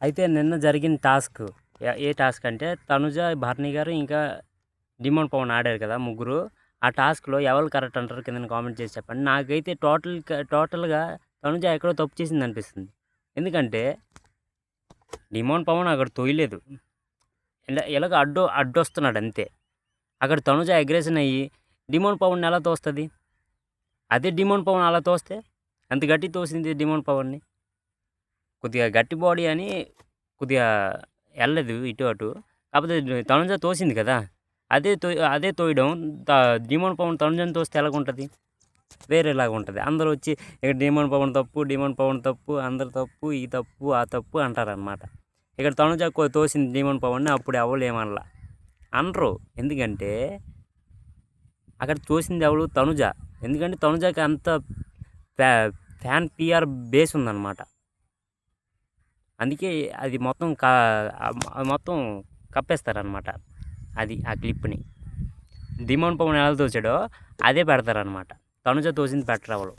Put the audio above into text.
అయితే నిన్న జరిగిన టాస్క్ ఏ టాస్క్ అంటే తనుజ, భరణి గారు ఇంకా డిమోన్ పవన్ ఆడారు కదా ముగ్గురు. ఆ టాస్క్లో ఎవరు కరెక్ట్ అంటారు కింద కామెంట్ చేసి చెప్పండి. నాకైతే టోటల్గా తనుజ ఎక్కడో తప్పు చేసింది అనిపిస్తుంది. ఎందుకంటే డిమోన్ పవన్ అక్కడ తోయలేదు, ఎలాగ అడ్డొస్తున్నాడు అంతే. అక్కడ తనుజ అగ్రెషన్ అయ్యి డిమోన్ పవన్ ఎలా తోస్తుంది? అదే డిమోన్ పవన్ అలా తోస్తే అంత గట్టి తోసింది డిమోన్ పవన్ని. కొద్దిగా గట్టి బాడీ అని కొద్దిగా వెళ్ళలేదు ఇటు అటు. కాకపోతే తనుజ తోసింది కదా, అదే తోయడం డిమోన్ పవన్ తనుజని తోస్తే ఎలాగుంటుంది? వేరేలాగా ఉంటుంది. అందరూ వచ్చి ఇక్కడ డిమోన్ పవన్ తప్పు, అందరు తప్పు, ఈ తప్పు ఆ తప్పు అంటారనమాట. ఇక్కడ తనుజ తోసింది డిమోన్ పవన్ని, అప్పుడు ఎవరు ఏమనలా అనరు. ఎందుకంటే అక్కడ తోసింది ఎవరు? తనుజ. ఎందుకంటే తనుజకి అంత ఫ్యాన్ పిఆర్ బేస్ ఉందన్నమాట. అందుకే అది మొత్తం కప్పేస్తారనమాట. అది ఆ క్లిప్ని డిమోన్ పవన్ ఎలా తోచాడో అదే పెడతారనమాట. తనుజ తోసింది పెట్టరు ఎవరు.